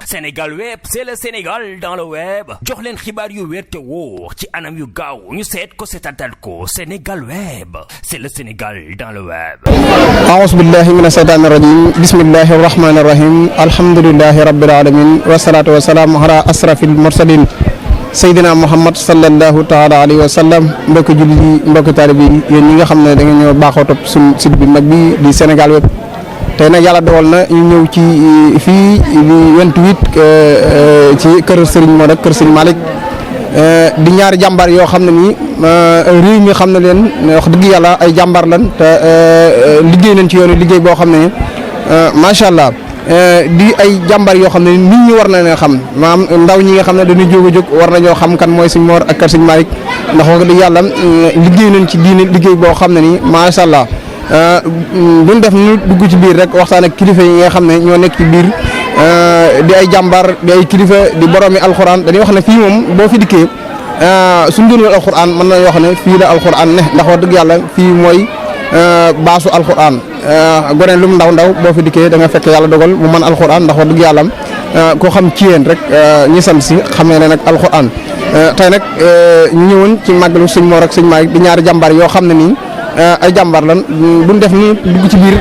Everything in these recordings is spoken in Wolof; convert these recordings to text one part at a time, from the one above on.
Sénégal web c'est le Sénégal dans le web jox leen xibaar yu wér te wóor ci anam yu gaaw ñu seet ko seetatal ko Sénégal web c'est le Sénégal dans le web. A'uuzu billahi mina shaytaani rajiim bismillahi rahmaani rahiim alhamdulillahi rabbil aalamiin wasalaatu wasalaamu ala asrafil mursaliin Seydina Muhammad sallallahu taala alayhi wa sallam mbokki jullit yi mbokki taalibe yi yéen ñi nga xam ne da nga ñëw baaxoo topp suñu site bi mag bi di Sénégal web tey nag yàlla dogal na ñu ñëw ci fii di 28 ci kër Serigne Modou kër Serigne Malick di ñaari jàmbaar yoo xam ne nii réew mi xam na leen wax dëgg yàlla ay jàmbaar lan te liggéey nañ ci yoonu liggéey boo xam ne macha allah. di ay jàmbar yoo xam ne nit ñi war na leen xam maanaam ndaw ñi nga xam ne dañuy jóg a jóg war nañoo xam kan mooy Serigne Mor ak kër Serigne Malick ndax wax dëgg yàlla liggéey nañ ci diine liggéey boo xam ne nii macha allah duñ def ñu dugg ci biir rek waxtaan ak kilifa yi nga xam ne ñoo nekk ci biir di ay jàmbar di ay kilifa di boroomi alxuraan dañuy wax ne fii moom boo fi dikkee suñ doon wal alxuraan mën nañoo wax ne fii la alxuraan ne ndax wax dëgg yàlla fii mooy baasu alxuraan gone lu mu ndaw ndaw boo fi dikkee da nga fekk yàlla dogal mu mën alxuraan ndax wax dëgg yàlla koo xam ci yéen rek ñi sant si xamee ne nag alxuraan tey nag ñu ñëwoon ci màggalu Serigne Mor ak Serigne Malick di ñaari jàmbaar yoo xam ne nii ay jàmbaar lan duñ def ni dugg ci biir.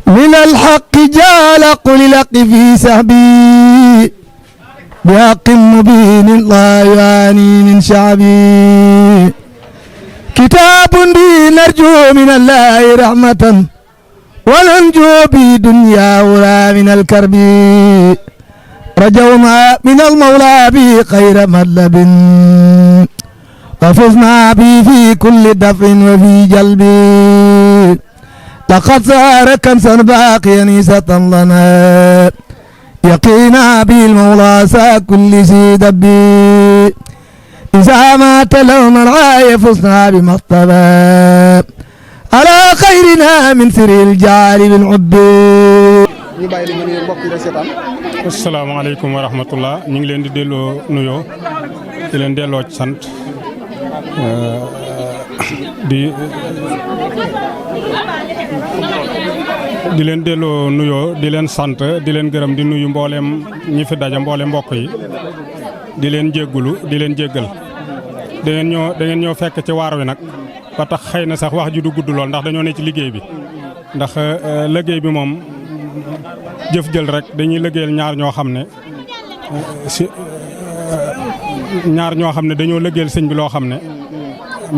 من الحق جال قل لق في سحبي بحق مبين لا يعاني من شعبي كتاب بي نرجو من الله رحمة وننجو بدنيا ولا من الكرب رجونا من المولى بي خير مطلب وفزنا به في كل دفع وفي جلب لقد صار كنسا باقيا نيسة لنا يقينا به المولى سا كل ذي دب إذا مات لهم العاي فزنا بمطلب على خيرنا من سر الجار بالعب. asalaamaaleykum wa rahmatullah ñu ngi leen di delloo nuyoo di leen delloo ci sant di leen delloo nuyoo di leen sant di leen gërëm di nuyu mboolem ñi fi daja mboolem mbokk yi di leen jéggulu di leen jéggal da ngeen ñoo fekk ci waar wi nag ba tax xëy na sax wax ji du gudd lool ndax dañoo ne ci liggéey bi ndax liggéey bi moom jëf jël rek dañuy liggéeyal ñaar ñoo xam ne dañoo liggéeyal sëñ bi loo xam ne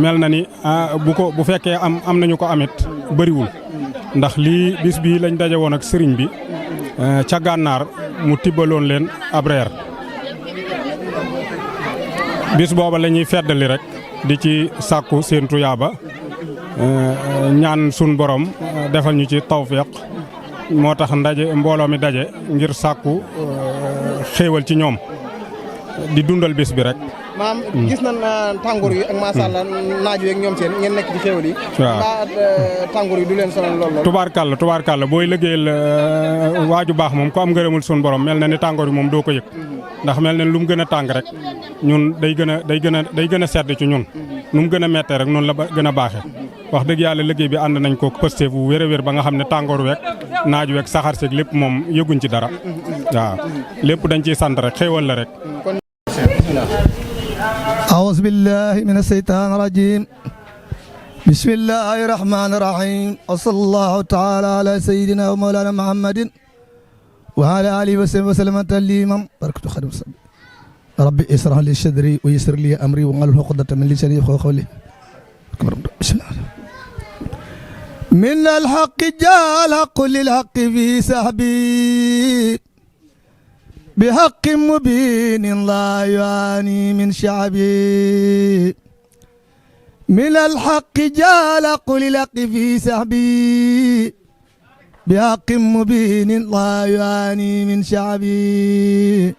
mel na ni bu fekkee am nañu ko amit bëriwul ndax lii bis bii lañ daje woon ak sëriñ bi ca gànnaar mu tibbaloon leen ab reer bis booba la ñuy feddali rek di ci sàkku seen tuyaaba ñaan sun borom defal ñu ci tawfiq moo tax mbooloo mi daje ngir sàkku xéewal ci ñoom di dundal bés bi rek. maam gis nañ tàngoor yi ak macha allah naaj wi ak ñoom seen ngeen nekk ci xéewal yi. waaw tàngoor yi du leen sonal lool. tubaarkàlla booy liggéeyal waaju baax moom ko am ngërëmul sun borom mel na ni tàngoor yi moom doo ko yëg. ndax mel na ni lu mu gën a tàng rek ñun day gën a sedd ci ñun. nu mu gën a mettee rek noonu la gën a baaxee. wax dëgg yàlla liggéey bi ànd nañ ko pëste bu wér a wér ba nga xam ne tàngoor week naaj week saxaar seeg lépp moom yëguñ ci dara waaw lépp dañ ciy sant rek xéewal la rek. أعوذ بالله من الشيطان الرجيم بسم الله الرحمن الرحيم وصلى الله تعالى على سيدنا ومولانا محمد وعلى آله وسلم وسلم تسليما بركة خير ربي اشرح لي صدري ويسر لي أمري واحلل عقدة من لساني يفقهوا قولي من الحق جاء الحق للحق في سحبي بحق مبين لا يعاني من شعبي من الحق جاء الحق للحق في سحبي بحق مبين لا يعاني من شعبي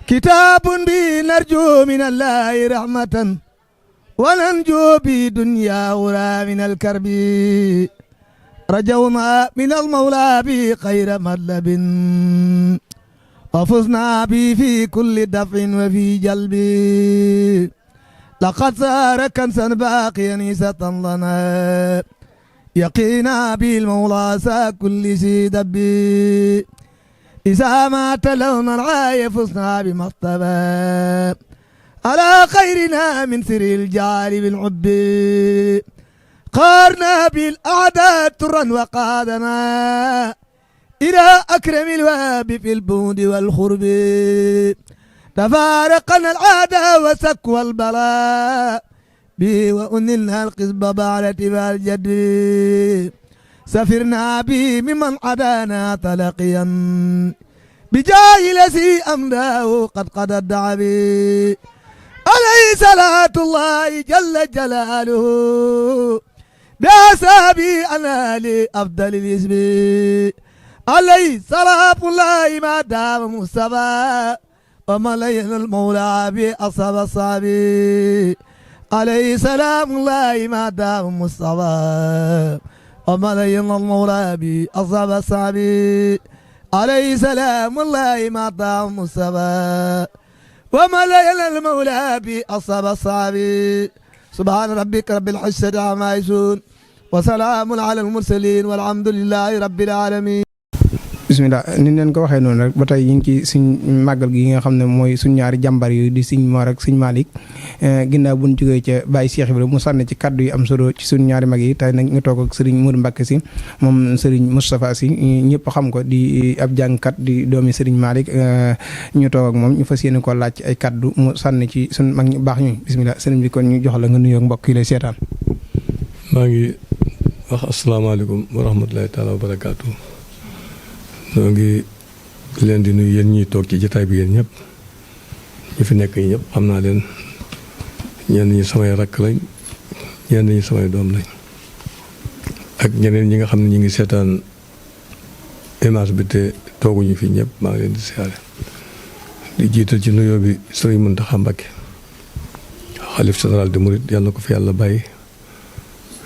كتاب بي نرجو من الله رحمة وننجو بدنيا ولا من الكرب رجونا من المولى بخير مطلب وفزنا به في كل دفع وفي جلب لقد صار كنسا باقيا نيسة لنا يقينا بالمولى سا كل سي دبي إذا ما تلونا العاية فزنا بمرتبة على خيرنا من سر الجار بالعب قارنا بالأعداء ترا وقادنا إلى أكرم الواب في البود والخرب تفارقنا العادة وسكوى البلاء به وأنلنا القصب بعد تبع الجد سفرنا به ممن عدانا تلقيا بجاه الذي أمداه قد الدعب عليه صلاة الله جل جلاله بأسابي أنا لأفضل الاسم عليه صلاة الله ما دام مصطفى وملين المولى بأصحاب الصحابي عليه سلام الله ما دام مصطفى وملين المولى بأصحاب الصحابي عليه سلام الله ما دام مصطفى وملين المولى بأصحاب الصحابي سبحان ربك رب العزة عما يصفون وسلام على المرسلين والحمد لله رب العالمين. bisimilah ni leen ko waxee noonu rek ba tey ñu ngi ci suñ màggal gi nga xam ne mooy suñ ñaari jàmbar yooyu di suñ Mor ak suñ Malick ginnaaw bu ñu jógee ca Baye Cheikh Ibrahima mu sànni ci kaddu yi am solo ci suñ ñaari mag yi tey nag ñu toog ak Serigne Modou Mbacké Sy moom Serigne Moustapha Sy ñëpp xam ko di ab jàngkat di doomi Serigne Malick ñu toog ak moom ñu fas yéene ko laaj ay kaddu mu sànni ci suñ mag ñu baax ñu bisimilah Serigne bi kon ñu jox la nga nuyoo ak mbokk yi lay seetaan. maa ngi wax asalaamaaleykum wa rahmatulahi taala wa barakaatu. ñoo ngi leen di nuyu yéen ñuy toog ci jotaay bi yéen ñëpp ñu fi nekk ñëpp xam naa leen ñenn ñi samay rakk lañ ñenn ñi samay doom lañ ak ñeneen ñi nga xam ne ñu ngi seetaan image bi te tooguñu fi ñëpp maa ngi leen di siyaare di jiital ci nuyoo bi Sëriñ Mountakha Mbacké xalif général de Mouride yàlla na ko fi yàlla bàyyi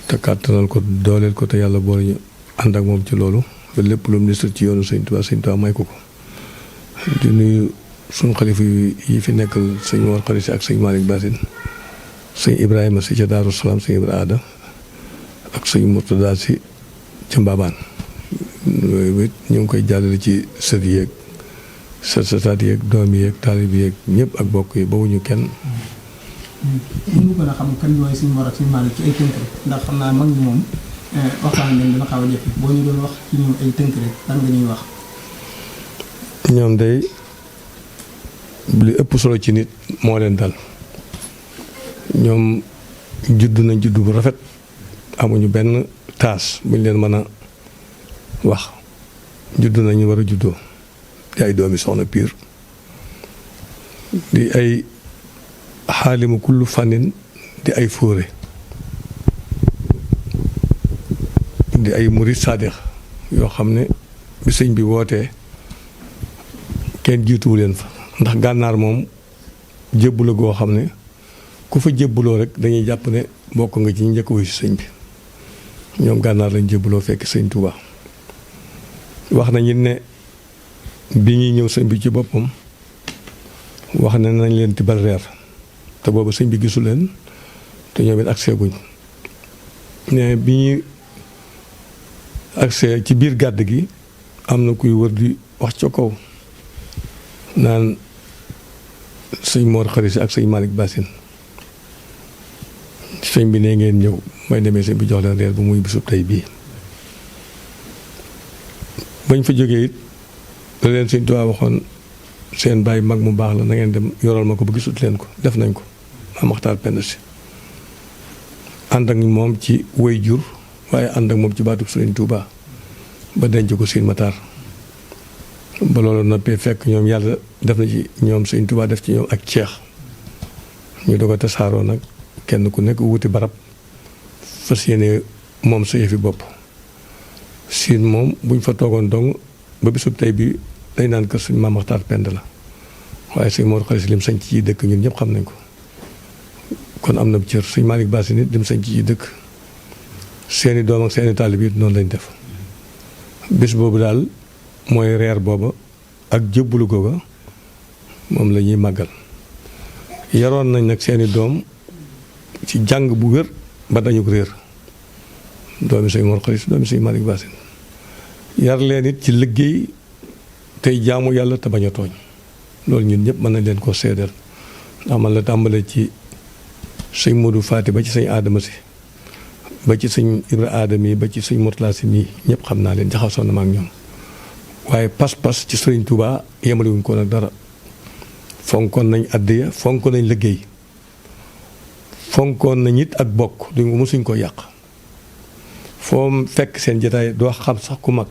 te kàttanal ko dooleel ko te yàlla boole ñu ànd ak moom ci loolu ba lépp lu ministre ci yoonu Sëñ Tuubaa may ko ko di nuyu suñu xalifa yi fi nekkal sëñ Mor Khary Sy ak sëñ Malick Bassine sëñ Ibrahima Sy ca Daaru Salaam sëñ Ibra Aada ak sëñ Murtada Sy ca Mbabaan yooyu it ñu ngi koy jàllale ci sët yeeg sëtaat yeeg doom yeeg taalib yeeg ñëpp ak bokk yi bawuñu kenn. ñu gën a xam kan mooy sëñ Mor ak sëñ Malick ci ay tënk rek ndax xam naa mag ñi moom waxtaan leen dana xaw a jafe boo ñu doon wax ci ñoom ay tënk rek lan nga ñuy wax. ñoom day li ëpp solo ci nit moo leen dal ñoom juddu nañ juddu bu rafet amuñu benn taas buñ leen mën a wax juddu nañu war a juddoo di ay doomi soxna piir di ay xaalimu kullu fànnin di ay fóore di ay murid saadix yoo xam ne bi sëñ bi wootee kenn jiituwu leen fa ndax gànnaar moom jébbula goo xam ne ku fa jébbuloo rek dañuy jàpp ne bokk nga ci njëkk wuy si sëñ bi ñoom gànnaar lañ jébbuloo fekk sëñ Tuubaa wax nañu ne bi ñuy ñëw sëñ bi ci boppam wax ne nañ leen tibal reer te boobu sëñ bi gisu leen te ñoom it accès guñ ne bi ñuy accès ci biir gàdd gi am na kuy wër di wax ca kaw naan sëñ Mor Khary Sy ak sëñ Malick Bassine sëñ bi ne ngeen ñëw may demee sëñ bi jox leen reer bu muy bisub tey bii bañ fa jógee it la leen sëñ Tuubaa waxoon seen bàyyi mag mu baax la na ngeen dem yoral ma ko ba gisut leen ko def nañ ko Maam Maxtaar Penda Sy ànd ak moom ci way jur waaye ànd ak moom ci baatub Sëriñ Tuubaa ba denc ko Siin Mataar ba loolu noppee fekk ñoom yàlla def na ci ñoom Sëriñ Tuubaa def ci ñoom ak ceex ñu doog a tasaaroo nag kenn ku nekk wuti barab fas yéene moom sa yëfi bopp siin moom buñ fa toogoon dong ba bisub tey bi day naan kër suñ Maam Maxtaar Penda la waaye sëñ Mor Khary Sy lim sañ ci dëkk ñun ñëpp xam nañ ko kon am na cër sëñ Malick Bassine nit lim sañ ci dëkk seeni doom ak seeni taalib yi noonu lañ def bés boobu daal mooy reer booba ak jébbalu googa moom la ñuy màggal. yaroon nañ nag seeni doom ci jàng bu wér ba dañu ko réer doomi sëñ Mor Xarit doomi sëñ Malick Bassine yar leen it ci liggéey tey jaamu yàlla te bañ a tooñ loolu ñun ñëpp mën nañ leen koo seedeel ndax man la tàmbalee ci sëñ Modou Faati ba ci sëñ Adama si ba ci sëñ Ibra Adama yi ba ci sëñ Mourtala si mii ñëpp xam naa leen jaxasoo na ma ak ñoom waaye pas-pas ci sëriñ Touba yemalewuñ ko nag dara fonkoon nañ addiya fonkoon nañ liggéey fonkoon nañ it ak bokk duñ ko mosuñ ko yàq foo fekk seen jotaay doo xam sax ku mag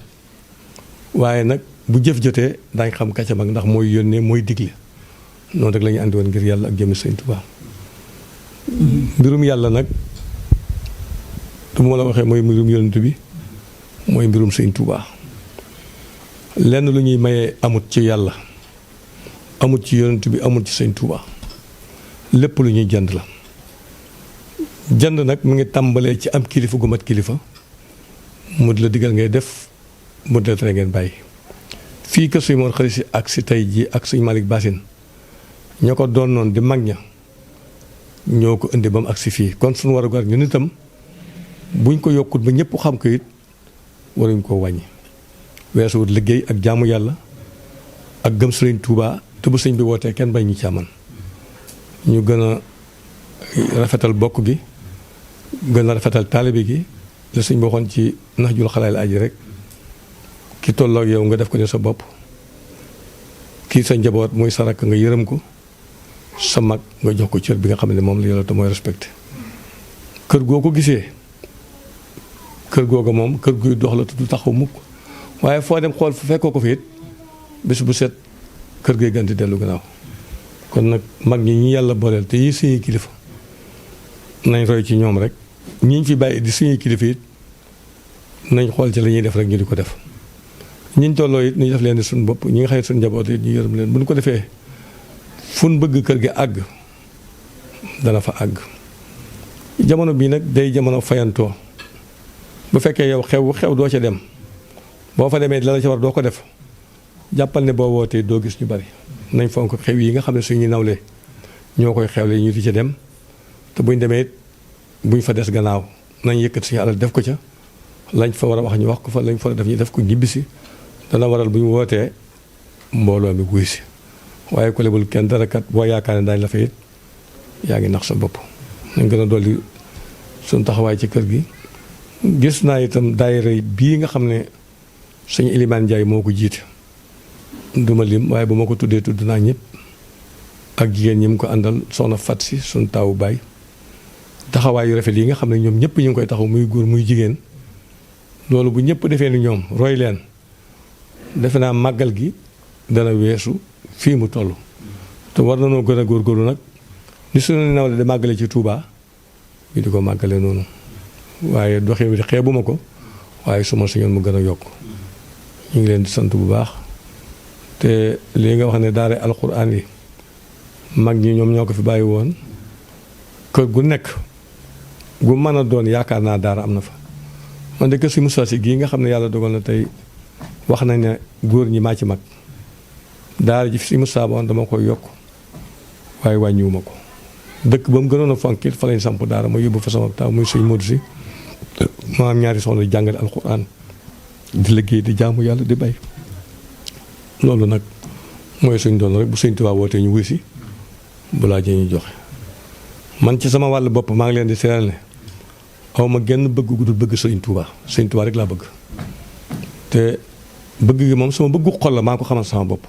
waaye nag bu jëf jotee daañ xam kàcca mag ndax mooy yónnee mooy digle noonu rek la ñu àndi woon ngir yàlla ak jëmmi sëñ Touba mbirum yàlla nag du ma la waxee mooy mbirum yonent bi mooy mbirum sëñ Touba lenn lu ñuy mayee amut ci yàlla amut ci yonent bi amut ci sëñ Touba lépp lu ñuy jënd la jënd nag mu ngi tàmbalee ci am kilifa gu mat kilifa mu di la digal ngay def mu di la tere ngeen bàyyi fii que suñ moon xarit si ak si tey jii ak suñ Malick Bassine ñoo ko doon noonu di mag ña ñoo ko indi ba mu agsi fii kon suñu war a gar ñun itam buñ ko yokkut ba ñëpp xam ko it waruñ koo wàññi weesuwut liggéey ak jaamu yàlla ak gëm sëriñ Touba te bu sëñ bi wootee kenn bañ ñu càmman ñu gën a rafetal bokk gi gën a rafetal taalibe gi la sëñ bi waxoon ci nax jul xalaal aji rek ki tolloo yow nga def ko ne sa bopp kii sa njaboot muy sa rakk nga yërëm ko sa mag nga jox ko cër bi nga xam ne moom la yàlla te mooy respecté kër goo ko gisee kër googa moom kër guy dox la te du taxaw mukk waaye foo dem xool fu fekkoo ko fi it bés bu set kër gay gën di dellu gannaaw kon nag mag ñi ñi yàlla booleel te yi suñuy kilifa nañ roy ci ñoom rek ñi ñu fi bàyyi di suñuy kilifa it nañ xool ci la ñuy def rek ñu di ko def ñiñ tolloo it ñu def leen suñu bopp ñi nga xam ne suñu njaboot it ñu yërëm leen bu ñu ko defee fu ñu bëgg kër gi àgg dana fa àgg jamono bii nag day jamono fayantoo bu fekkee yow xew doo ca dem boo fa demee la la ca war doo ko def jàppal ne boo wootee doo gis ñu bari nañ fonk xew yi nga xam ne suñuy nawle ñoo koy xewle ñu di ca dem te buñ demee it buñ fa des gannaaw nañ yëkkat suñu alal def ko ca lañ fa war a wax ñu wax ko fa lañ fa def ñu def ko ñibbisi dana waral bu ñu wootee mbooloo mi wuy si waaye ku lebul kenn dara kat boo yaakaar ne daañu la fa it yaa ngi nax sa bopp nañ gën a dolli suñu taxawaay ci kër gi gis naa itam daayira bii nga xam ne sëñ Ilimaan Njaay moo ko jiite duma lim waaye bu ma ko tuddee tudd naa ñëpp ak jigéen ñi mu ko àndal soxna Fat si suñu taawu baay taxawaay yu rafet yi nga xam ne ñoom ñëpp ñu ngi koy taxaw muy góor muy jigéen loolu bu ñëpp defee ni ñoom roy leen defe naa màggal gi dana weesu fii mu toll te war na noo gën a góorgóorlu nag ni suñu nawle di màggale ci Touba ñu di ko màggale noonu waaye doxee bi xeebuma ko waaye su ma sañoon mu gën a yokk ñu ngi leen di sant bu baax te lii nga wax ne daara alxuraan yi mag ñi ñoom ñoo ko fi bàyyi woon kër gu nekk gu mën a doon yaakaar naa daara am na fa man de kër si Moussa si gii nga xam ne yàlla dogal na tey wax nañ ne góor ñi maa ci mag daara ji fi si Moussa ba dama koy yokk waaye wàññiwuma ko dëkk ba mu gënoon a fonkit fa lañ samp daara ma yóbbu fa sama taw muy suñ Modou si ma am ñaari soxna di jàngale alxuraan di liggéey di jaamu yàlla di bay loolu nag mooy suñ doon rek bu sëñ Tuubaa wootee ñu wuy si bu laajee ñu joxe man ci sama wàll bopp maa ngi leen di seeral ne aw ma genn bëgg gu dul bëgg sëñ Tuubaa rek laa bëgg te bëgg gi moom sama bëggu xol la maa ko xamal sama bopp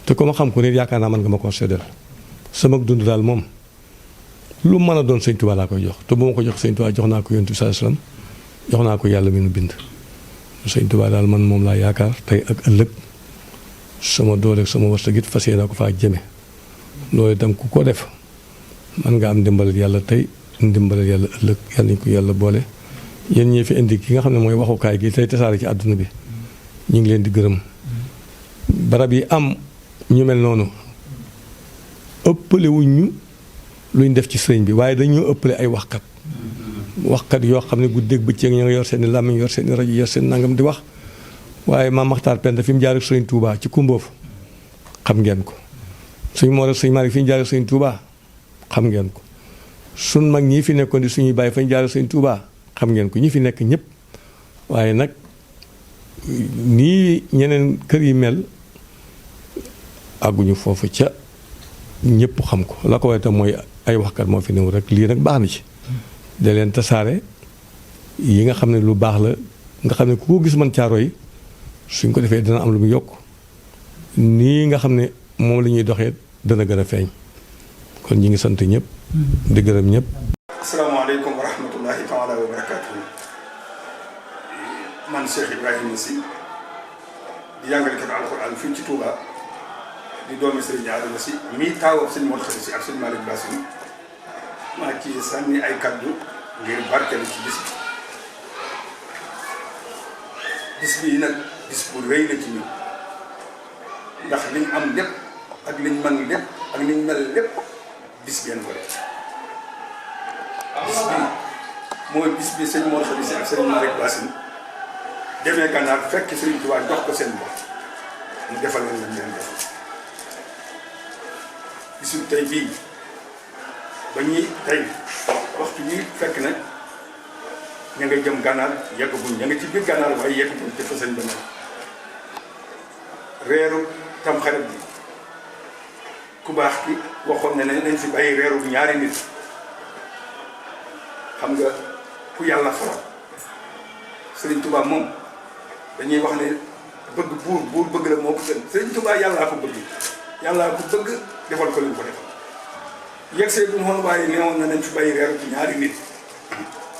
te ko ma xam ko nit yaakaar naa man nga ma ko seddal sama dund daal moom lu mën a doon sëñ Tuubaa laa koy jox te bu ma ko jox sëñ Tuubaa jox naa ko Yonent bi sallallahu alayhi wasallam jox naa ko yàlla mi nu bind sëñ Tuubaa daal man moom laa yaakaar tey ak ëllëg sama doole ak sama wërsëg it fas yéene naa ko faa jëme loolu itam ku ko def man nga am ndimbalal yàlla tey ndimbalal yàlla ëllëg yàlla nañ ko yàlla boole yéen ñii fi indi ki nga xam ne mooy waxukaay gi tey tasaare ci àdduna bi ñu ngi leen di gërëm barab yi am ñu mel noonu ëppale wuñ ñu luñ def ci sëriñ bi waaye dañoo ëppale ay waxkat yoo xam ne guddeeg bëccëg ña nga yor seen i làmmiñ yor seen i rajo yor seen nangam di wax waaye maam Maxtaar Penda fi mu jaar ak sëñ Touba ci Kumboof xam ngeen ko suñ moo rek sëñ Malick fi ñu jaar ak sëñ Touba xam ngeen ko sun mag ñii fi nekkoon di suñuy bàyyi fañ jaar ak sëñ Touba xam ngeen ko ñi fi nekk ñëpp waaye nag nii ñeneen kër yi mel àgguñu foofu ca ñëpp xam ko la ko way tam mooy ay waxkat moo fi néew rek lii nag baax na ci da leen tasaare yi nga xam ne lu baax la nga xam ne ku ko gis man caaro yi suñ ko defee dana am lu mu yokk nii nga xam ne moom la ñuy doxee dana gën a feeñ kon ñi ngi sant ñëpp di gërëm ñëpp. asalaamaaleykum wa rahmatullahi taala wa barakaatuhu. man Cheikh Ibrahima Sy di jàngalekat alxuraan fii ci Touba di doomi Serigne Adama Sy mii taawam sëñ Mor Khady Sy ak sëñ Malick Bassine maa ci sànni ay kaddu ngir barkelu ci bis bi. bis bii nag bis bu rëy la ci ñun ndax liñ am lépp ak liñ mën lépp ak liñ mel lépp bis ngeen ko def. bis bii mooy bis bi sëñ Mor Khady Sy ak sëñ Malick Bassine demee Gànnaar fekk Serigne Touba jox ko seen bopp mu defal leen lañ leen def bisu tey bii ba ñuy tey waxtu bi fekk na ña nga jëm Gànnaar yeggaguñ ña nga ci biir Gànnaar waaye yeggaguñ te fa sëñ ba nekk reeru Tamxarit bi ku baax ki waxoon na ne nañ fi bàyyi reeru ñaari nit xam nga ku yàlla faral Serigne Touba moom dañuy wax ne bëgg buur bëgg la moo ko gën Serigne Touba yàllaa ko bëgg defal ko li ko defal yegsee bu mu xoon waaye neewoon na nañ fi bàyyi reeru ñaari nit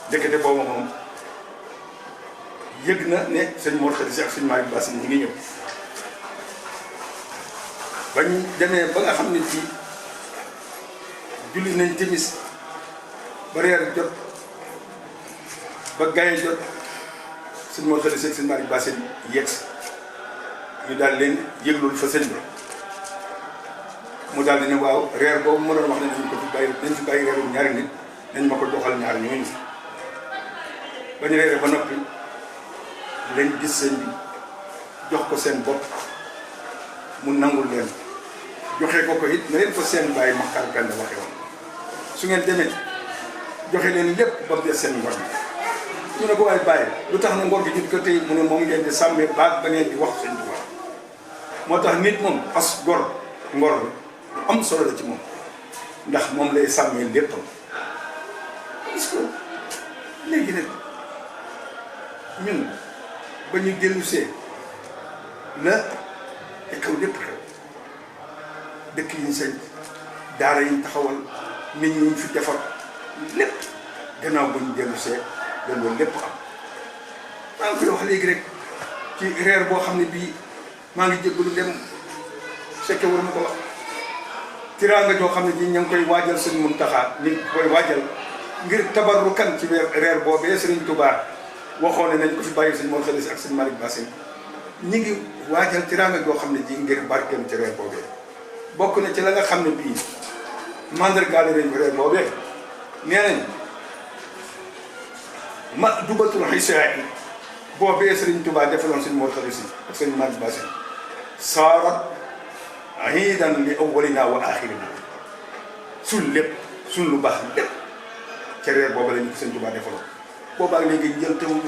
ndekete boobu moom yëg na ne sëñ Mor Khady Sy ak sëñ Malick Bassine ñi ngi ñëw bañ demee ba nga xam ne fii julli nañ timis ba reer jot ba gaye jot sëñ Mor Khady Sy ak sëñ Malick Bassine yegg ñu daal leen yëglul fa sëñ bi mu daal di ne waaw reer boobu mu doon wax ne nañ fi bàyyi reeru ñaari nit nañ ma ko joxal ñaar ñooñu ba ñu reere ba noppi lañ gis sëñ bi jox ko seen bopp mu nangul leen joxe ko it na leen ko seen bàyyi Maxtaar Penda waxe woon su ngeen demee joxe leen lépp ba mu des seen ngor bi ñu ne ko waaye bàyyi lu tax na ngor gi ñu di ko tey mu ne moom ngeen di sàmmee baat ba ngeen di wax seen Tuubaa moo tax nit moom as ngor lu am solo la ci moom ndax moom lay sàmmee léppam parce que léegi nag ñun ba ñu dellusee la te xew lépp xew dëkk yi ñu sañ daara yi ñu taxawal nit ñi ñu fi defar lépp gannaaw bu ñu dellusee la loolu lépp am maa ngi koy wax léegi rek ci reer boo xam ne bii maa ngi jéggalu dem fekke war ma ko wax tiraanga joo xam ne bii ñu ngi koy waajal sëñ Muntaxa ñu ngi koy waajal ngir tabarrukan ci reer boobee Sëriñ Tuubaa waxoon ne nañ ko fi bàyyi sëñ Mor Khady Sy ak sëñ Malick Bassine ñi ngi waajal tiraanga joo xam ne ji ngir barkeem ci reer boobee bokk na ci la nga xam ne bii mandargaale nañ ko reer boobee nee nañ ma dubatul xisaa yi boobee Sëriñ Tuubaa defaloon sëñ Mor Khady Sy ak sëñ Malick Bassine saarat iidan li awwalina wa axirina suñ lépp suñ lu baax lépp ca reer boobu la ñu ko sëñ Tuubaa defaloon boobaag léegi jël teewul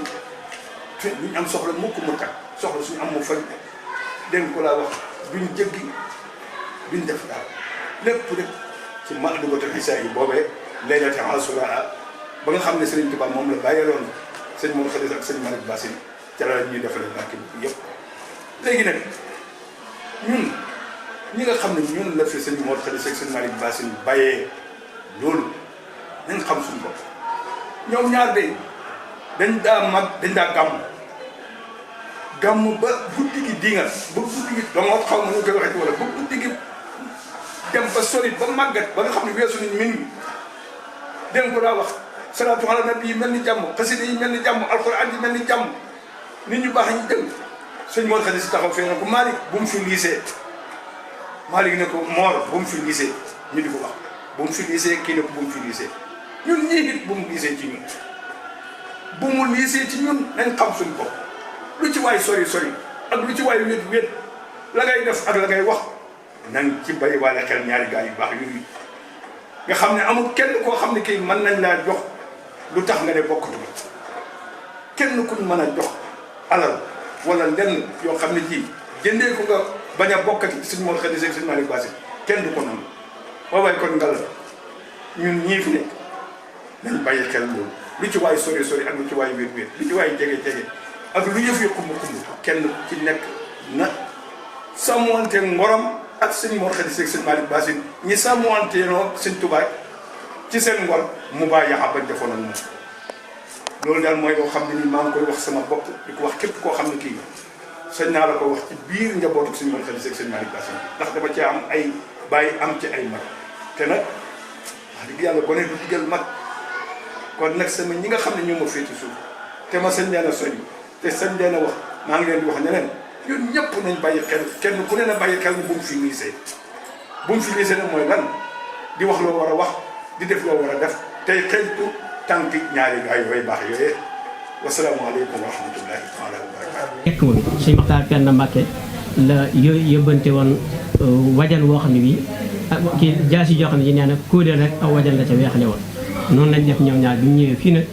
duñ am soxla mukk mu tag soxla suñu am mu faj dégg ko laa wax duñ jéggi duñ def daal lépp rek ci ma dubatul xisaa yi boobee laylati asura ba nga xam ne Sëriñ Tuubaa moom la bàyyeeloon sëñ Mor Khady Sy ak sëñ Malick Bassine ca la ñuy defalee barke bi yëpp léegi nag ñun ñi nga xam ne ñun la fi sëñ Mor Khady Sy ak sëñ Malick Bassine bàyyee loolu nañ xam suñu bopp ñoom ñaar de dañ daa gàmm ba guddi gi dinga ba guddi gi dama xaw ma ñu koy waxee wala ba guddi gi dem ba sori ba màggat ba nga xam ne weesu nañ minuit dégg ko daa wax salaatu ala nabi yi mel ni jàmm xasida yi mel ni jàmm alxuraan yi mel ni jàmm nit ñu baax ñu dem sëñ Mor Khady Sy taxaw fee ne ko Malick bu mu fi liisee Malick ne ko Mor bu mu fi liisee ñu di ko wax bu mu fi liisee kii ne ko bu mu fi liisee ñun ñii nit bu mu liisee ci ñun bu mu liisee ci ñun nañ xam suñu bopp lu ci waay sori sori ak lu ci waay wéet wéet la ngay def ak la ngay wax nañ ci bàyyi waale xel ñaari gaa yu baax yooyu nga xam ne amul kenn koo xam ne kii mën nañ laa jox lu tax nga ne bokkatu kenn kuñ mën a jox alal wala lenn yoo xam ne ji jëndee ko nga bañ a bokkati suñ Mor Khady Seck suñ Malick Bassine kenn du ko nangu waaye kon ngal ñun ñii fi nekk nañ bàyyi xel loolu lu ci waay sori sori ak lu ci waay wéet wéet lu ci waay jege jege ak lu yëf yi xumb xumb kenn ci nekk na sàmmante ngorom ak suñ Mor Khady Seck suñ Malick Bassine ñi sàmmante noo suñ tubaay ci seen ngor mu baa yaxa bañ defoon ak moom loolu daal mooy loo xam ne nii maa ngi koy wax sama bopp di ko wax képp koo xam ne kii sañ naa la ko wax ci biir njabootu suñ Mor Khady Seck suñ Malick Bassine ndax dama ci am ay bàyyi am ci ay mag te nag wax dëgg yàlla gone du digal mag kon nag sama ñi nga xam ne ñoo ma féeti suuf te ma sañ leen a soñ te sañ leen a wax maa ngi leen di wax ne leen ñun ñëpp nañ bàyyi xel kenn ku ne na bàyyi xel ne bu mu fi liisee bu mu fi liisee nag mooy lan di wax loo war a wax di def loo war a def tey xëytu tànki ñaari gaay yooyu baax yooyee wasalaamaaleykum wa rahmatullahi taala wa barakaatu. fekk woon sëñ Maxtaar Penda Mbàkke la yóbbante woon wajan woo xam ne bii kii jaasi joo xam ne ji nee na kóodee rek aw wajan la ca weexale woon noonu lañ def ñoom ñaar bi ñu ñëwee fii nag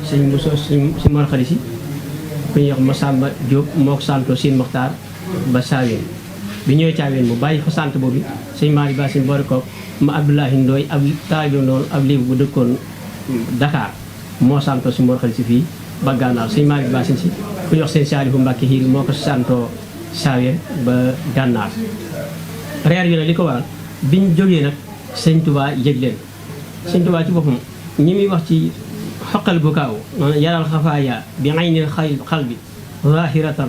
sëñ Moussa si Mor Khady si ku ñuy wax Massamba Diop moo ko santo Sine Maxtaar ba Saaween bi ñëwee Caaween mu bàyyi fa sant boobu sëñ Malick Bassine boole ko ma Abdoulahi Ndoy ab taalibe noonu ab livre bu dëkkoon Dakar moo santo si Mor Khady si fii ba Gànnaar sëñ Malick Bassine si ku ñuy wax sëñ Saalihu Mbàkke xiir moo ko santoo Saaween ba Gànnaar reer yi nag li ko waral biñ jógee nag sëñ Touba yëg leen sëñ Touba ci boppam ñi muy wax ci xoqal bu kaaw noonu yaral xafaaya bi aynil xal bi zahiratan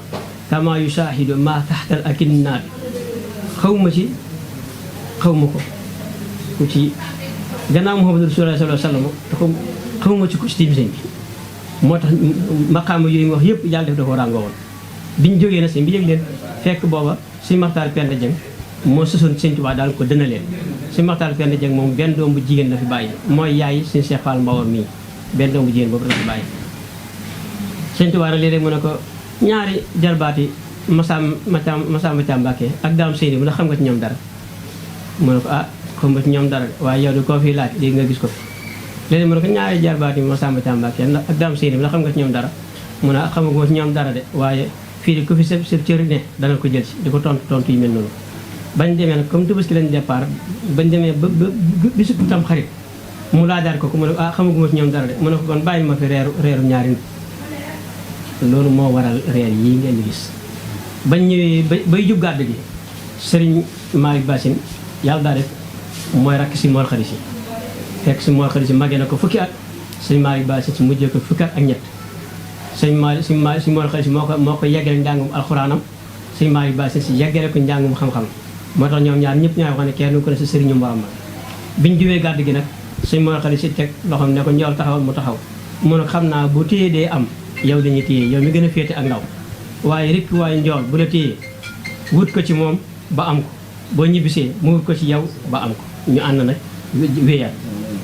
kama yusaahidu ma taxtal akinnaat xaw ma ko ku ci gannaaw Muhammadu Rasulullah sallallahu alayhi wa sallam xaw ma ci ku ci tiim sëñ bi moo tax maqaama yooyu mu wax yëpp yàlla def da ko ràngoo woon biñ jógee na sëñ bi yëg leen fekk booba sëñ Maxtaar Penda Jeng moo sësoon sëñ Tuubaa daal ko dëna leen sëñ Maxtaar Penda Jeng moom benn doom bu jigéen la fi bàyyi mooy yaay sëñ Cheikh Fall Mbawar mii benn doom bu jigéen boobu la fi bàyyi sëñ Tuubaa nag léeg-léeg mu ne ko ñaari jarbaati Masamba Caam Mbàkke ak Daam Seyni mu ne xam nga ci ñoom dara mu ne ko ah xam nga ci ñoom dara waaye yow de koo fii laaj léegi nga gis ko fi léeg-léeg mu ne ko ñaari jarbaati Masamba Caam Mbàkke ak Daam Seyni mu ne xam nga ci ñoom dara mu ne ah xamaguma ci ñoom dara de waaye fii de ku fi sëb cër ne dana ko jël si di ko tontu yu mel noonu bañ demee nag comme Tabaski lañ départ bañ demee ba bisu tam xarit mu laajaat ko mu ne ah xamaguma ci ñoom dara de mu ne ko kon bàyyi ma fi reeru ñaari nit loolu moo waral reer yii ngeen di gis bañ ñëwee bay jub gàdd gi Serigne Malick Bassine yàlla daa def mooy rakk si Mor Khady si fekk si Mor Khady si màggee na ko fukki at Serigne Malick Bassine si mujjee ko fukki at ak ñett si Mor Khady si moo ko yeggale njàngum alxuraanam Serigne Malick Bassine si yeggale ko njàngum xam-xam moo tax ñoom ñaar ñëpp ñaar wax ne kenn ko ne si sëriñu mborom ma biñ jubee gàdd gi nag Serigne Mor Khady si teg loxoom ne ko ñool taxawal mu taxaw mu ne xam naa bu téye dee am yow dañuy téye yow mi gën a féete ak ndaw waaye rek waaye njool bu la téye wut ko ci moom ba am ko boo ñibbisee mu wut ko ci yow ba am ko ñu ànd nag wéyaat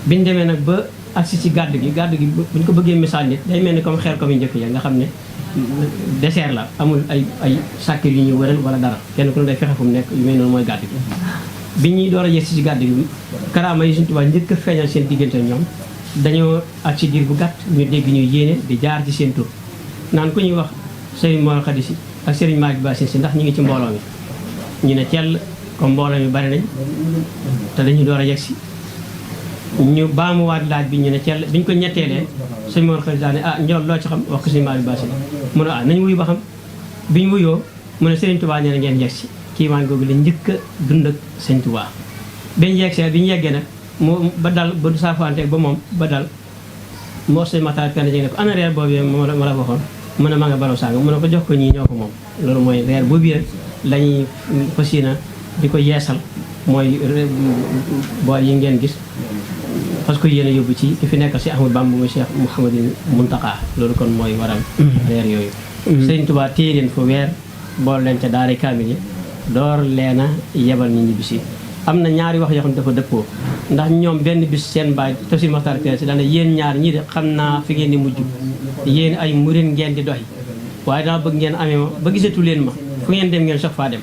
biñ demee nag ba agsi ci gàdd gi buñ ko bëggee misaal nit day mel ni comme xeer ko mi njëkk ya nga xam ne désert la amul ay sàkkir yu ñuy wëral wala dara kenn ku ne day fexe fu mu nekk yu mel noonu mooy gàdd gi bi ñuy door a yegg si ci gàdd gi karaama yi Sëñ Tuubaa njëkk a feeñal seen diggante ñoom dañoo ak ci diir bu gàtt ñu dégg ñuy yéene di jaar ci seen tur naan ku ñuy wax Serigne Mor Khady si ak Serigne Malick Bassine si ndax ñu ngi ci mbooloo mi ñu ne cell comme mbooloo mi bari nañ te dañu door a yegg si ñu baamuwaat laaj bi ñu ne cell biñ ko ñetteelee Serigne Mor Khady daal ne ah njool loo ci xam wax ko Serigne Malick Bassine mu ne ah nañ wuyu ba xam biñ wuyoo mu ne Serigne Touba nee na ngeen yegg si kiimaan googu la njëkk a dund ak Serigne Touba biñ yegg see biñ yeggee nag mu ba dal ba saafaanteeg ba moom ba dal moo Sëñ Maxtaar Penda Jeng ne ko ana reer boobu ma la waxoon mu ne ma nga baraw sàng mu ne ko jox ko ñii ñoo ko moom loolu mooy reer boobu rek lañuy fas yéene di ko yeesal mooy bool yi ngeen gis parce que yéen a yóbbu ci ki fi nekkal si Ahmadu Bamba muy Cheikh Mouhamadou Mountakha loolu kon mooy waral reer yooyu Sëñ Tuubaa téye leen fa weer bool leen ca daara kaamil yi door leen a yebal ñu ñibbisi am na ñaari wax yoo xam ne dafa dëppoo ndax ñoom benn bis seen baay Tafsir Maxtaar Penda si daana yéen ñaar ñii de xam naa fi ngeen di mujj yéen ay murit ngeen di doxi waaye dama bëgg ngeen amee ma ba gisatu leen ma fu ngeen dem ngeen soog faa dem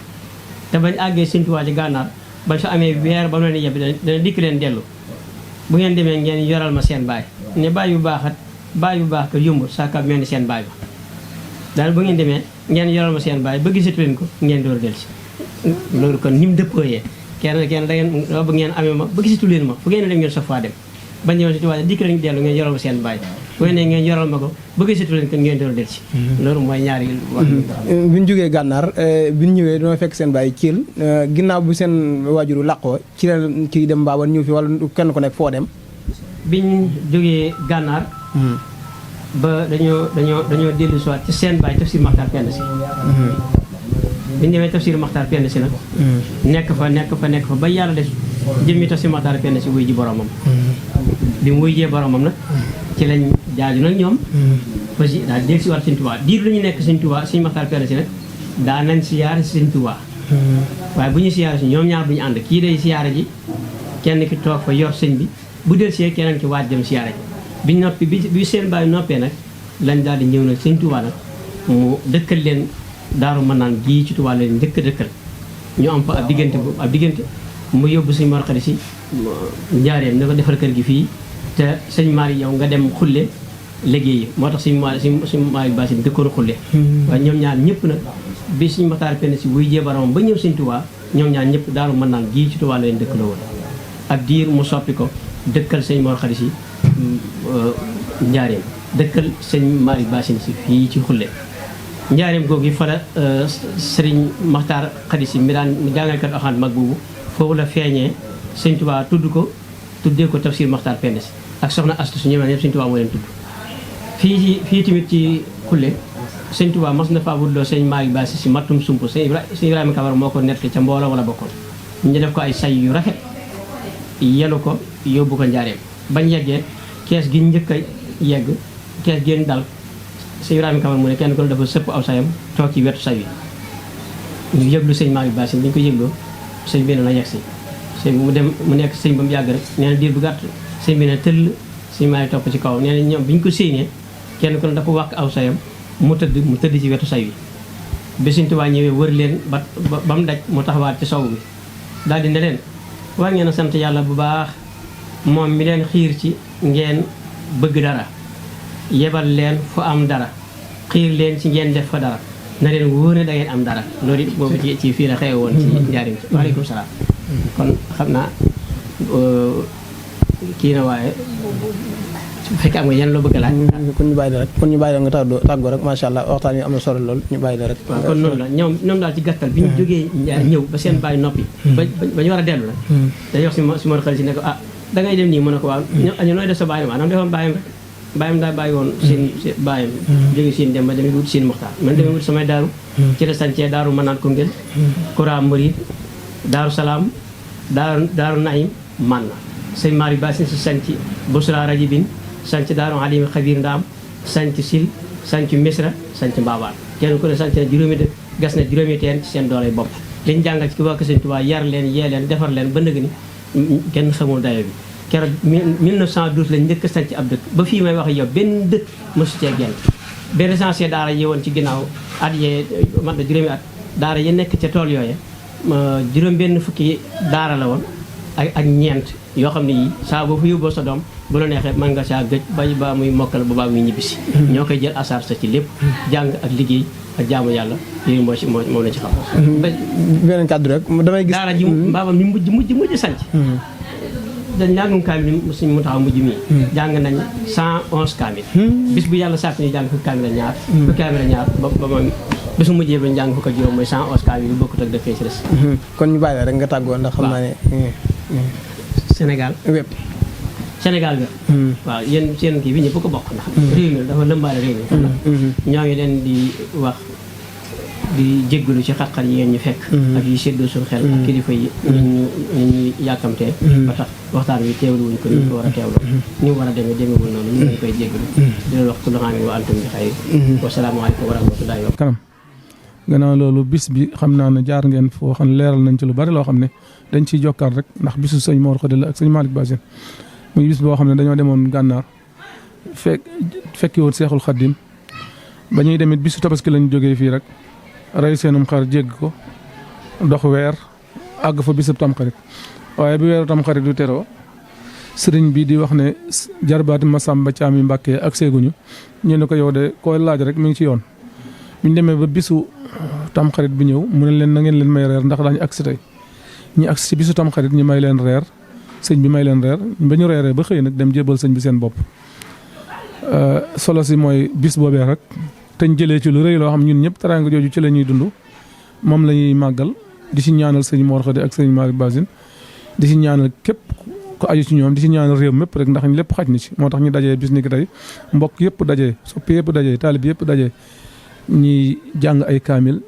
te bañ àggee Sëñ Tuubaa ci gànnaar bañ fa amee weer ba mu leen yebbi dana dikk leen dellu bu ngeen demee ngeen yoral ma seen baay ne baay bu baaxat baay bu baax ka yombul saaka mel ni seen baay ba daal bu ngeen demee ngeen yoral ma seen baay ba gisatu leen ko ngeen door del si loolu kon ni mu dëppooyee kenn da ngeen dama bëgg ngeen amee ma ba gisatu leen ma fu ngeen dem ngeen soog faa dem bañ ñëwoon Sëñ Tuubaa dikk leen dellu ngeen yoral ma seen baay bu ngeen ne ngeen yoral ma ko ba gisatu leen ko ngeen door del si loolu mooy ñaari wax bi ñu jógee gànnaar bi ñu ñëwee dañoo fekk seen bàyyi Thiel ginnaaw bu seen waajuru làqoo ci la kii dem Mbaawan ñëw fi wala kenn ku nekk foo dem. biñ jógee gànnaar ba dañoo dellu si waat ci seen bàyyi Tafsir Maxtaar Penda Si biñ demee Tafsir Maxtaar Penda Si nag nekk fa ba yàlla def jëmmi Tafsir Maxtaar Penda Si wuy ji boromam bi mu wuy jee boromam nag ci lañ jaaju nag ñoom parce que daal del si waat Sëñ Tuubaa diir lu ñu nekk Sëñ Tuubaa Sëñ Maxtaar Penda Si nag daa nañ siyaare si Sëñ Tuubaa waaye bu ñu siyaare si ñoom ñaar bu ñu ànd kii day siyaare ji kenn ki toog fa yor sëñ bi bu del see keneen ki waaj dem siyaare ji bi noppi bi seen bàyyi noppee nag lañ daal di ñëw nag Sëñ Tuubaa nag mu dëkkal leen Daaru Manaan gii ci Tuubaa leen dëkk dëkkal ñu am fa ab diggante mu yóbbu Sëñ Mor Xadi Si njaareem ne ko defal kër gi fii te sëñ Maari yow nga dem xulle liggéey yi moo tax suñu Maari Baasin dëkkoon xulle waaye ñoom ñaar ñëpp nag bi Sëñ Maxtaar Penda Si wuy jee boromam ba ñëw Sëñ Tuubaa ñoom ñaar ñëpp Daaru Manaan gii ci Tuubaa leen dëkk la woon ab diir mu soppi ko dëkkal sëñ Mor Xadi Si njaareem dëkkal sëñ Maari Baasin Si fii ci xulle njaareem googu fa la sëriñ Maxtaar Xadi Si mi daan jàngalkat axaan mag boobu foofu la feeñee Sëñ Tuubaa tuddee ko Tafsir Maxtaar Penda Si ak soxna Astu su ñëwee ñëpp Sëñ Tuubaa moo leen tudd fii tamit ci xulle Sëñ Tuubaa mas na faa wutloo sëñ Maari Baasin Si mattum sump sëñ Ibrahima Kamara moo ko nettali ca mbooloo wala bokkoon ñu def ko ay say yu rafet yelu ko yóbbu ko njaareem bañ yeggee kees gi njëkk a yegg kees génn dal sëñ Ibrahima Kamara mu ne kenn ko dafa sëpp aw sayam toog ci wetu say wi ñu yëglu sëñ Maari Baasin bi ñu ko yëgloo sëñ bi ne na yegg si sëñ mu dem mu nekk sëñ ba mu yàgg rek nee na diir bu gàtt sëñ bi ne tëll sëñ Maari topp ci kaw nee na ñoom bi ñu ko séenee kenn ko dafa wàq aw sayam mu tëdd ci wetu say wi bi Sëñ Tuubaa ñëwee wër leen ba mu daj mu taxawaat ci sow bi daal di ne leen war ngeen a sant yàlla bu baax moom mi leen xiir ci ngeen bëgg dara yebal leen fu am dara xiir leen ci ngeen def fa dara na leen wóor ne da ngeen am dara loolu it boobu ci fii la xewe woon ci njaarim ci waaleykum salaam kon xam naa kii na waaye su fekkee am nga yan loo bëgg a laaj. kon ñu bàyyi la nga tàggoo rek macha allah waxtaan yi am na solo lool ñu bàyyi la rek. waaw kon noonu la ñoom daal ci gàttal bi ñu jógee ñëw ba seen bàyyi noppi. ba ñu war a dellu la. dañuy wax si Mor Xadi Si ne ko ah dangay dem nii mu ne ko waaw ñu nooy def sa bàyyi maanaam defoon bàyyam rek bàyyam daa bàyyi woon seen bàyyam jóge siin dem ba demee wut Sëñ Maxtaar man demee wut samay daaru ci la sancee daaru Manaan Koungheul Kura Murid daaru Salaam daaru Naim man na sëñ Maari Baasin Si sanc Busra Rajibin sanc daaru Alimi Xabir Ndaam sanc Sil sanc Misra sanc Mbaabaan kenn ku ne sanc na juróomi dëkk gas na juróomi teen ci seen doolay bopp liñ jàngal ci ki waa Sëñ Tuubaa yar leen yee leen defar leen ba nëg ni kenn xamul dayo bi keroog 1912 lañ njëkk a sanc ab dëkk ba fii may wax yow benn dëkk mosu cee genn benn recensé daara yi woon ci ginnaaw at yee man da juróomi at daara yi nekk ca tool yooye juróom benn fukki daara la woon ak ñeent yoo xam ne yii saa boo fa yóbboo sa doom bu la neexee mën nga saa gëj ba muy mokkal ba muy ñibbisi ñoo koy jël asaar sa ci lépp jàng ak liggéey ak jaamu yàlla yooyu moom la ci xam beneen kàddu rek damay gis daara ji mbaabam mi mujj sanc dañ njàngum kaamil suñ mu taxaw mujj mii jàng nañ 111 kaamil bis bu yàlla sàkk ñu jàng fukki kaamil ak ñaar fukki kaamil ak ñaar ba moom bisu mujjee ba ñu jàng fukk ak juróom mooy 111 kaamil yu bokkut ak dëkkee ci des kon ñu bàyyi la rek nga tàggoo ndax xam naa ne Sénégal wépp Sénégal bi waaw yéen seen kii bi ñëpp ko bokk ndax réew mi dafa lëmbaale réew mi ñoo ngi leen di wax di jéggalu ci xat-xat yi ngeen ñu fekk ak yi séddoo suñu xel ak kilifa yi ñu yàkkamtee ba tax waxtaan wi teewlu wuñ ko ni ko war a teewloo ni mu war a demewul noonu ñu leen koy jéggalu di leen wax kullu aamin wa antum bi xayr wasalaamaaleykum wa rahmatullahi wa kanam gannaaw loolu bis bi xam naa ne jaar ngeen foo xam ne leeral nañ ci lu bari loo xam ne dañ ciy jokkaat rek ndax bisu sëñ Mor Xadi la ak sëñ Malick Baasin muy bis boo xam ne dañoo demoon gànnaar fekki woon Seexul Xaddim ba ñuy demit bisu tabaski lañ jógee fii rek rey seenum xar jégg ko dox weer àgg fa bisub tamxarit waaye bi weeru tamxarit du teroo sëriñ bi di wax ne jarbaati Masamba Caam yi Mbàkke ak seeguñu ñu ne ko yow de koy laaj rek mi ngi ci yoon bi ñu demee ba bisu tamxarit bi ñëw mu ne leen na ngeen leen may reer ndax daañu agsi tey ñi agsi ci bisu tamxarit ñi may leen reer sëñ bi may leen reer ba ñu reeree ba xëy nag dem jébal sëñ bi seen bopp solo si mooy bis boobee rek te ñu jëlee ci lu rëy loo xam ñun ñëpp teraanga jooju ci la ñuy dund moom la ñuy màggal di ci ñaanal sëñ Mor Khady ak sëñ Malick Basine di ci ñaanal képp ko aju ci ñoom di ci ñaanal réew mépp rek ndax lépp xaj na ci moo tax ñu dajee bis ni ki tey mbokk yëpp dajee soppi yëpp dajee taalib yëpp dajee ñi jàng ay kaamil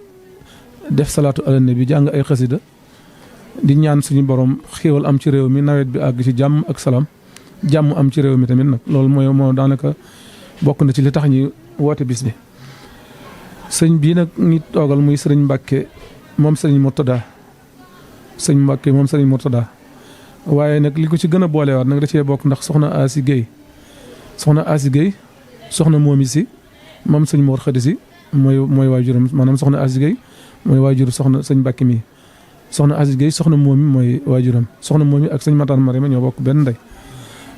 def salaatu ala nabi jàng ay xasida di ñaan suñu borom xéewal am ci réew mi nawet bi àgg ci jàmm ak salaam jàmm am ci réew mi tamit nag loolu mooy moo daanaka bokk na ci li tax ñi woote bis bi sëñ bii nag ñi toogal muy sëriñ Mbàkke moom sëriñ Murtada sëñ Mbàkke moom sëriñ Murtada waaye nag li ko ci gën a boolewaat nag da cee bokk ndax soxna Asi Guèye soxna moomi si moom sëñ Mor Khady si mooy waajuram maanaam soxna Asi Guèye mooy waajuru soxna sëñ Mbàkke mi soxna Asi Guèye soxna moomi mooy waajuram soxna moomi ak sëñ Matar Marème ñoo bokk benn ndey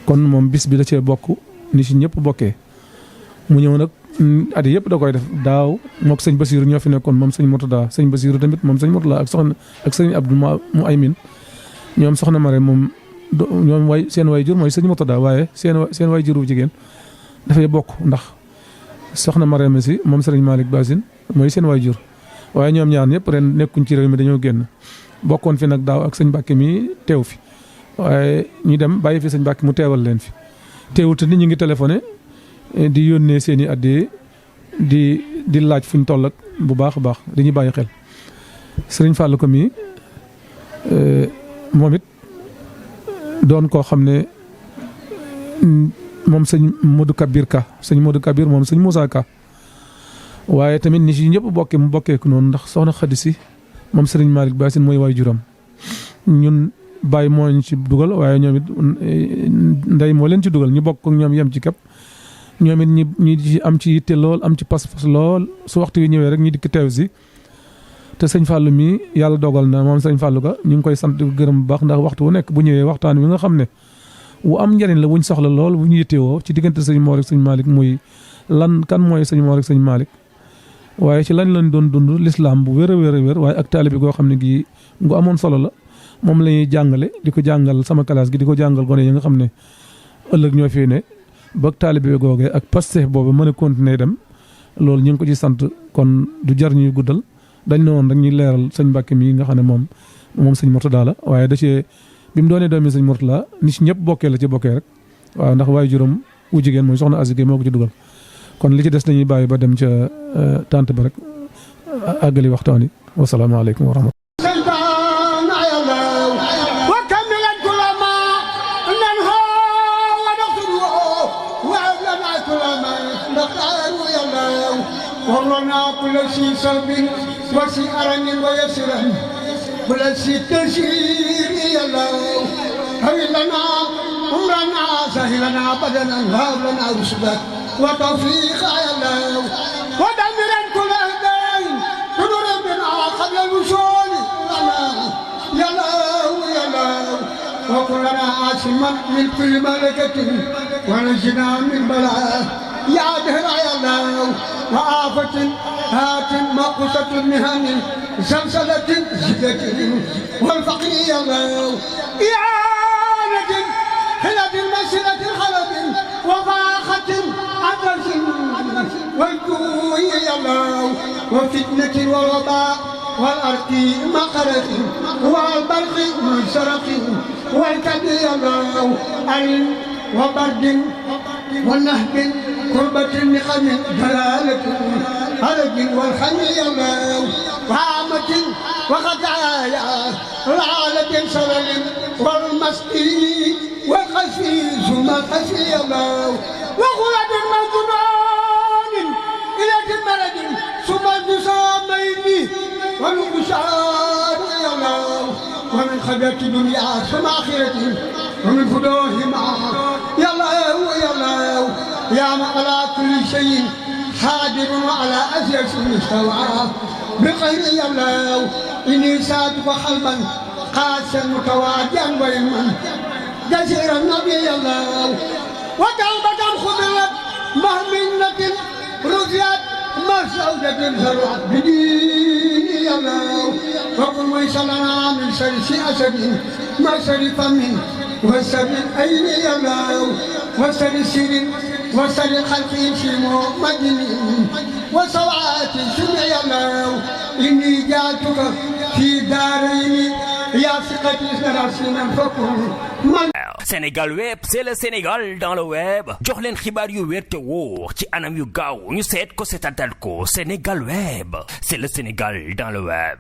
kon moom bis bi da cee bokk ni ci ñëpp bokkee mu ñëw nag at yëpp da koy def daaw mook sëñ Basiru ñoo fi nekkoon moom sëñ Murtada sëñ Basiru tamit moom sëñ Murtada ak sëñ Abdou mu Aymin ñoom soxna Marème moom ñoom seen waajur mooy sëñ Murtada waaye seen waajur wu jigéen dafay bokk ndax soxna Marème si moom sëriñ Malick Basine mooy seen waajur waaye ñoom ñaar ñëpp ren nekkuñ ci réew mi dañoo génn bokkoon fi nag daaw ak sëñ Mbàkke mi teew fi waaye ñu dem bàyyi fi sëñ Mbàkke mu teewal leen fi teewul te nit ñi ngi téléphoné di yónnee seen i addee di laaj fuñ toll ak bu baax a baax dañuy bàyyi xel sëriñ Fallou ko mii moom it doon koo xam ne moom sëñ Modou Kabir Ka sëñ Modou Kabir moom sëñ Moussa Ka waaye tamit ni si ñëpp bokkee mu bokkee ko noonu ndax soxna Khady si moom sëriñ Malick Basine mooy waajuram ñun bàyyi moo ñu ci dugal waaye ñoom it ndey moo leen ci dugal ñu bokk ak ñoom yem ci képp ñoom it ñi ci am ci yitte lool am ci pas-pas lool su waxtu wi ñëwee rek ñu dikk teew si te sëñ Fallou mii yàlla dogal na moom sëñ Fallou ka ñu ngi koy sant gërëm bu baax ndax waxtu wu nekk bu ñëwee waxtaan wi nga xam ne wu am njëriñ la wuñ soxla lool bu ñu yittewoo ci diggante sëñ Mor ak sëñ Malick muy lan kan mooy sëñ Mor ak sëñ Malick waaye ci lañ doon dund lislaam bu wér a wér a wér waaye ak taalibe goo xam ne gii gu amoon solo la moom la ñuy jàngale di ko jàngal sama classe gi di ko jàngal gone yi nga xam ne ëllëg ñoo fii ne ba taalibe googee ak Pastef boobu mën a continuer dem loolu ñu ngi ko ci sant kon du jar ñuy guddal dañ ne woon rek ñuy leeral sëñ Mbàkke mi nga xam ne moom sëñ Murtada la waaye da cee bi mu doonee doomi sëñ Murtada ni ci ñëpp bokkee la ci bokkee rek waaw ndax waaye juróom wu jigéen mooy soxna Asi Guèye moo ko ci dugal kon li ci des dañuy bàyyi ba dem ca tànt ba rek àggali waxtaan yi wasalaamaaleykum wa rahmatulah ورنا كل شيء صلب وسيرا ويسرا كل شيء تشير يا الله هب لنا عمرنا سهلنا بدنا هب لنا رشدا وتوفيق يا الله ودمرا كل اهداء تدور بنا قبل الوصول يا الله يا الله وكلنا عاصما من كل ملكة ونجنا من بلاء يا دهر يا الله وآفة هات مقصة المهن زلزلة زدة والفقر يا الله إعانة حلة المسيرة الخلب وفاخة عدس والجوع يا الله وفتنة والوباء والأرض مقرة والبرق منسرق والكد يا الله وبرد والنهب كربة النقم جلالة هرج والخم يا الله وعامة وخطايا لعالة سلل والمسكين والخفي ثم الخفي يا الله وغلة مجنون إلى مرض ثم الجسامين والبشار يا الله ومن خبيرة الدنيا ثم آخرته ومن فدوه معها يا الله يا الله يا من على كل شيء حاضر على أساس المستوى بخير الله إني صادق قلبا قاسا متواجا ويما جزير النبي الله وتوبة خذلت مهمنة رزيت مسعودة زرعت بديني الله وقل ويسلنا من سلس أسد ما سلف من وسر أيني الله وسر سر وسر خلق سمو مجني وسوعات سمعي الله إني جاتك في دارين يا ثقتي سراسنا فكر من Sénégal web c'est le Sénégal dans le web jox leen xibaar yu wér te wóor ci anam yu gaaw ñu seet ko seetaanal ko Sénégal web c'est le Sénégal dans le web